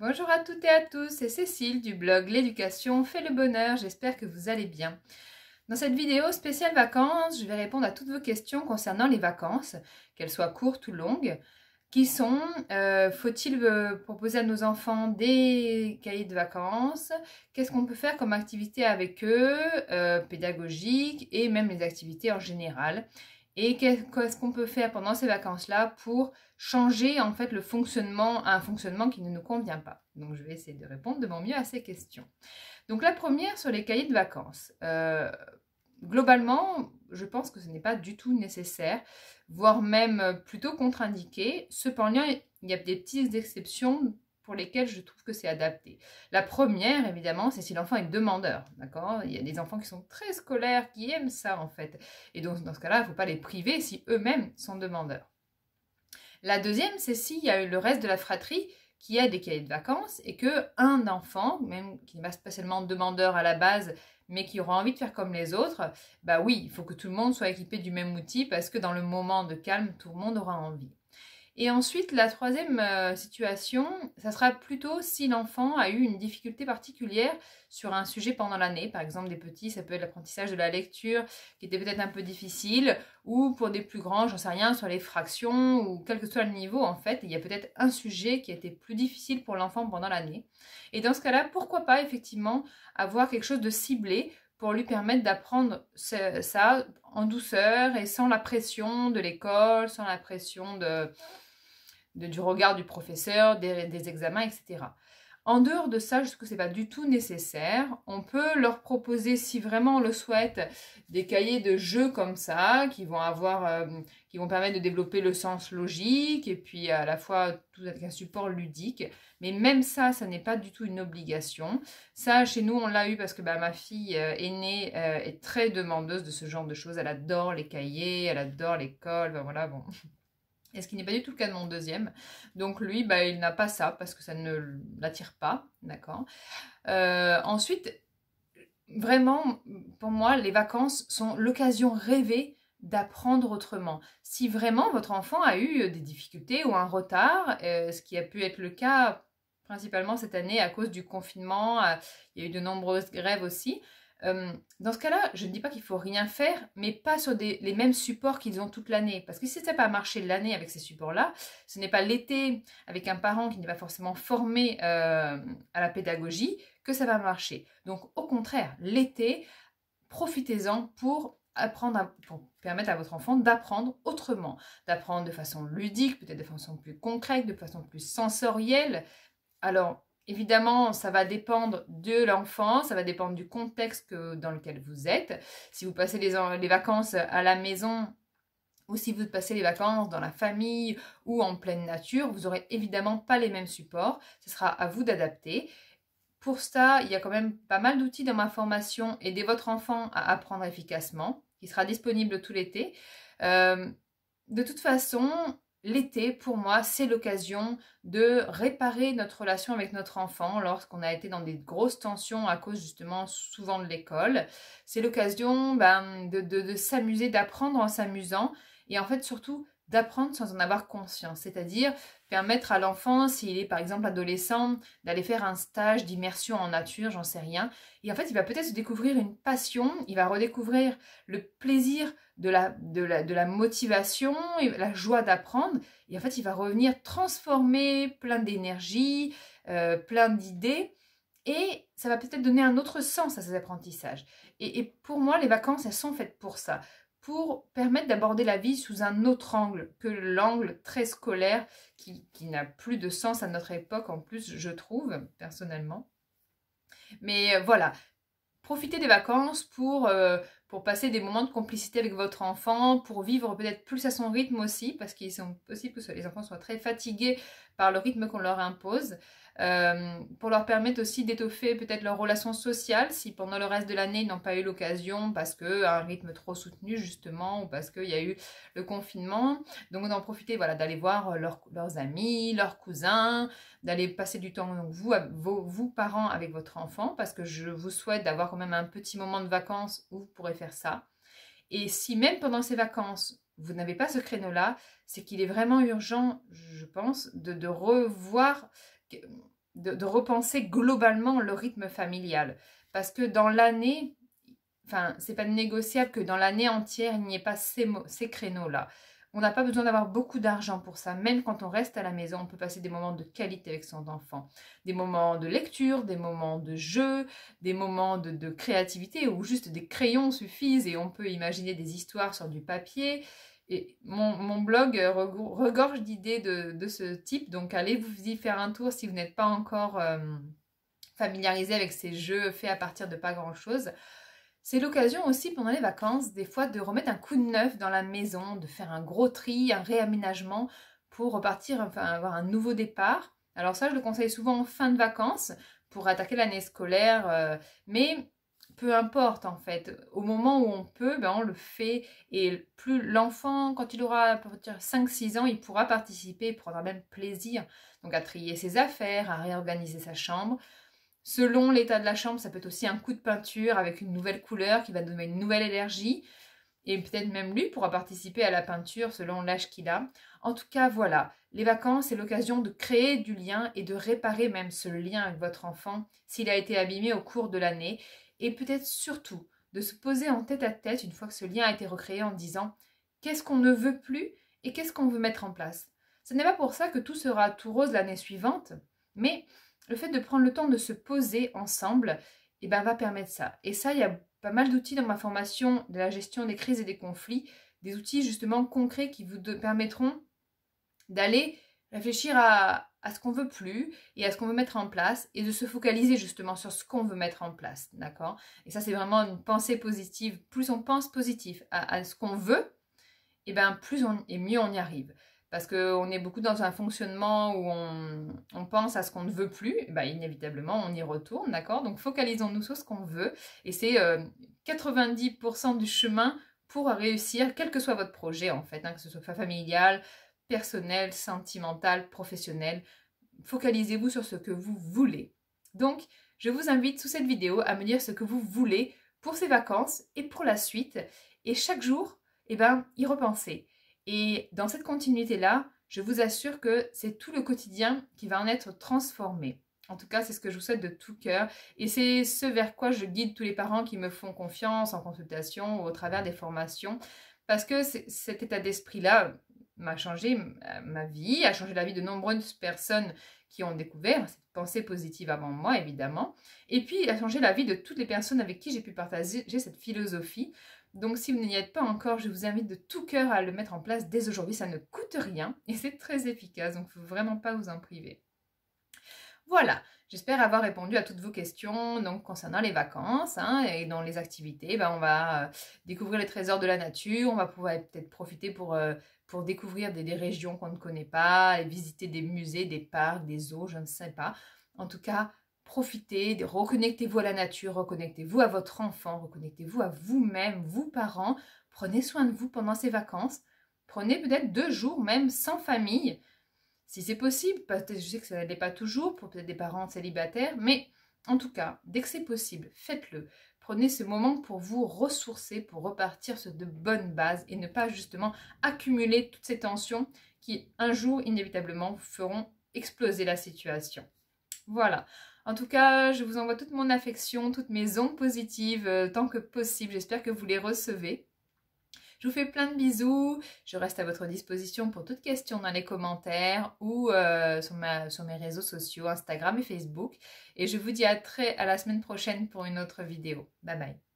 Bonjour à toutes et à tous, c'est Cécile du blog L'éducation fait le bonheur, j'espère que vous allez bien. Dans cette vidéo spéciale vacances, je vais répondre à toutes vos questions concernant les vacances, qu'elles soient courtes ou longues, qui sont, faut-il proposer à nos enfants des cahiers de vacances? Qu'est-ce qu'on peut faire comme activité avec eux, pédagogiques et même les activités en général? Et qu'est-ce qu'on peut faire pendant ces vacances-là pour changer en fait le fonctionnement à un fonctionnement qui ne nous convient pas? Donc je vais essayer de répondre de mon mieux à ces questions. Donc la première sur les cahiers de vacances. Globalement, je pense que ce n'est pas du tout nécessaire, voire même plutôt contre-indiqué. Cependant, il y a des petites exceptions pour lesquelles je trouve que c'est adapté. La première, évidemment, c'est si l'enfant est demandeur, d'accord? Il y a des enfants qui sont très scolaires, qui aiment ça, en fait. Et donc, dans ce cas-là, il ne faut pas les priver si eux-mêmes sont demandeurs. La deuxième, c'est s'il y a le reste de la fratrie qui a des cahiers de vacances et qu'un enfant, même qui n'est pas spécialement demandeur à la base, mais qui aura envie de faire comme les autres, bah oui, il faut que tout le monde soit équipé du même outil parce que dans le moment de calme, tout le monde aura envie. Et ensuite, la troisième situation, ça sera plutôt si l'enfant a eu une difficulté particulière sur un sujet pendant l'année. Par exemple, des petits, ça peut être l'apprentissage de la lecture qui était peut-être un peu difficile, ou pour des plus grands, j'en sais rien, sur les fractions, ou quel que soit le niveau, en fait, il y a peut-être un sujet qui a été plus difficile pour l'enfant pendant l'année. Et dans ce cas-là, pourquoi pas effectivement avoir quelque chose de ciblé pour lui permettre d'apprendre ça en douceur et sans la pression de l'école, sans la pression du regard du professeur, des examens, etc. En dehors de ça, je trouve que ce n'est pas du tout nécessaire. On peut leur proposer, si vraiment on le souhaite, des cahiers de jeux comme ça, qui vont permettre de développer le sens logique et puis à la fois tout avec un support ludique. Mais même ça, ça n'est pas du tout une obligation. Ça, chez nous, on l'a eu parce que ma fille aînée est très demandeuse de ce genre de choses. Elle adore les cahiers, elle adore l'école, voilà, bon. Et ce qui n'est pas du tout le cas de mon deuxième. Donc lui, il n'a pas ça parce que ça ne l'attire pas, d'accord. Ensuite, vraiment, pour moi, les vacances sont l'occasion rêvée d'apprendre autrement. Si vraiment votre enfant a eu des difficultés ou un retard, ce qui a pu être le cas principalement cette année à cause du confinement, il y a eu de nombreuses grèves aussi. Dans ce cas-là, je ne dis pas qu'il faut rien faire, mais pas sur les mêmes supports qu'ils ont toute l'année. Parce que si ça n'a pas marché l'année avec ces supports-là, ce n'est pas l'été avec un parent qui n'est pas forcément formé à la pédagogie que ça va marcher. Donc au contraire, l'été, profitez-en pour pour permettre à votre enfant d'apprendre autrement, d'apprendre de façon ludique, peut-être de façon plus concrète, de façon plus sensorielle. Alors, évidemment, ça va dépendre de l'enfant, ça va dépendre du contexte dans lequel vous êtes. Si vous passez les vacances à la maison ou si vous passez les vacances dans la famille ou en pleine nature, vous n'aurez évidemment pas les mêmes supports. Ce sera à vous d'adapter. Pour ça, il y a quand même pas mal d'outils dans ma formation Aidez votre enfant à apprendre efficacement, qui sera disponible tout l'été. De toute façon, l'été, pour moi, c'est l'occasion de réparer notre relation avec notre enfant lorsqu'on a été dans des grosses tensions à cause justement souvent de l'école. C'est l'occasion de s'amuser, d'apprendre en s'amusant et en fait surtout d'apprendre sans en avoir conscience, c'est-à-dire permettre à l'enfant, s'il est par exemple adolescent, d'aller faire un stage d'immersion en nature, j'en sais rien, et en fait il va peut-être se découvrir une passion, il va redécouvrir le plaisir de la motivation et la joie d'apprendre, et en fait il va revenir transformé, plein d'énergie, plein d'idées, et ça va peut-être donner un autre sens à ces apprentissages. Et pour moi, les vacances, elles sont faites pour ça, pour permettre d'aborder la vie sous un autre angle que l'angle très scolaire qui n'a plus de sens à notre époque en plus, je trouve, personnellement. Mais voilà, profitez des vacances pour passer des moments de complicité avec votre enfant, pour vivre peut-être plus à son rythme aussi, parce qu'il est possible que les enfants soient très fatigués par le rythme qu'on leur impose. Pour leur permettre aussi d'étoffer peut-être leurs relations sociales si pendant le reste de l'année ils n'ont pas eu l'occasion parce qu'un rythme trop soutenu justement ou parce qu'il y a eu le confinement. Donc d'en profiter, voilà, d'aller voir leurs amis, leurs cousins, d'aller passer du temps donc vous parents avec votre enfant parce que je vous souhaite d'avoir quand même un petit moment de vacances où vous pourrez faire ça. Et si même pendant ces vacances vous n'avez pas ce créneau-là, c'est qu'il est vraiment urgent, je pense, de revoir de repenser globalement le rythme familial. Parce que dans l'année, enfin, c'est pas négociable que dans l'année entière, il n'y ait pas ces créneaux-là. On n'a pas besoin d'avoir beaucoup d'argent pour ça. Même quand on reste à la maison, on peut passer des moments de qualité avec son enfant. Des moments de lecture, des moments de jeu, des moments de créativité où juste des crayons suffisent et on peut imaginer des histoires sur du papier. Et mon blog regorge d'idées de ce type. Donc allez vous y faire un tour si vous n'êtes pas encore familiarisé avec ces jeux faits à partir de pas grand-chose. C'est l'occasion aussi pendant les vacances, des fois, de remettre un coup de neuf dans la maison, de faire un gros tri, un réaménagement pour repartir, enfin avoir un nouveau départ. Alors ça, je le conseille souvent en fin de vacances pour attaquer l'année scolaire, mais peu importe en fait. Au moment où on peut, ben, on le fait et plus l'enfant, quand il aura 5-6 ans, il pourra participer, il prendra même plaisir donc à trier ses affaires, à réorganiser sa chambre. Selon l'état de la chambre, ça peut être aussi un coup de peinture avec une nouvelle couleur qui va donner une nouvelle énergie. Et peut-être même lui pourra participer à la peinture selon l'âge qu'il a. En tout cas, voilà, les vacances, c'est l'occasion de créer du lien et de réparer même ce lien avec votre enfant s'il a été abîmé au cours de l'année. Et peut-être surtout de se poser en tête-à-tête une fois que ce lien a été recréé en disant qu'est-ce qu'on ne veut plus et qu'est-ce qu'on veut mettre en place. Ce n'est pas pour ça que tout sera tout rose l'année suivante, mais le fait de prendre le temps de se poser ensemble, eh ben, va permettre ça. Et ça, il y a pas mal d'outils dans ma formation de la gestion des crises et des conflits, des outils justement concrets qui vous permettront d'aller réfléchir à ce qu'on veut plus et à ce qu'on veut mettre en place et de se focaliser justement sur ce qu'on veut mettre en place, d'accord? Et ça, c'est vraiment une pensée positive. Plus on pense positif à ce qu'on veut, et ben plus et mieux on y arrive. Parce qu'on est beaucoup dans un fonctionnement où on pense à ce qu'on ne veut plus, et ben inévitablement on y retourne, d'accord? Donc focalisons-nous sur ce qu'on veut, et c'est 90% du chemin pour réussir, quel que soit votre projet en fait, hein, que ce soit familial, personnel, sentimental, professionnel. Focalisez-vous sur ce que vous voulez. Donc, je vous invite sous cette vidéo à me dire ce que vous voulez pour ces vacances et pour la suite. Et chaque jour, eh ben, y repenser. Et dans cette continuité-là, je vous assure que c'est tout le quotidien qui va en être transformé. En tout cas, c'est ce que je vous souhaite de tout cœur. Et c'est ce vers quoi je guide tous les parents qui me font confiance en consultation ou au travers des formations. Parce que cet état d'esprit-là m'a changé ma vie, a changé la vie de nombreuses personnes qui ont découvert cette pensée positive avant moi, évidemment. Et puis, a changé la vie de toutes les personnes avec qui j'ai pu partager cette philosophie. Donc, si vous n'y êtes pas encore, je vous invite de tout cœur à le mettre en place dès aujourd'hui. Ça ne coûte rien et c'est très efficace, donc il ne faut vraiment pas vous en priver. Voilà, j'espère avoir répondu à toutes vos questions donc concernant les vacances hein, et dans les activités. Ben, on va découvrir les trésors de la nature, on va pouvoir peut-être profiter pour découvrir des régions qu'on ne connaît pas, et visiter des musées, des parcs, des zoos, je ne sais pas. En tout cas, profitez, reconnectez-vous à la nature, reconnectez-vous à votre enfant, reconnectez-vous à vous-même, vous parents. Prenez soin de vous pendant ces vacances. Prenez peut-être 2 jours même sans famille. Si c'est possible, je sais que ça n'est pas toujours pour peut-être des parents célibataires, mais en tout cas, dès que c'est possible, faites-le. Prenez ce moment pour vous ressourcer, pour repartir sur de bonnes bases et ne pas justement accumuler toutes ces tensions qui un jour inévitablement feront exploser la situation. Voilà. En tout cas, je vous envoie toute mon affection, toutes mes ondes positives tant que possible. J'espère que vous les recevez. Je vous fais plein de bisous, je reste à votre disposition pour toute question dans les commentaires ou sur mes réseaux sociaux, Instagram et Facebook. Et je vous dis à la semaine prochaine pour une autre vidéo. Bye bye.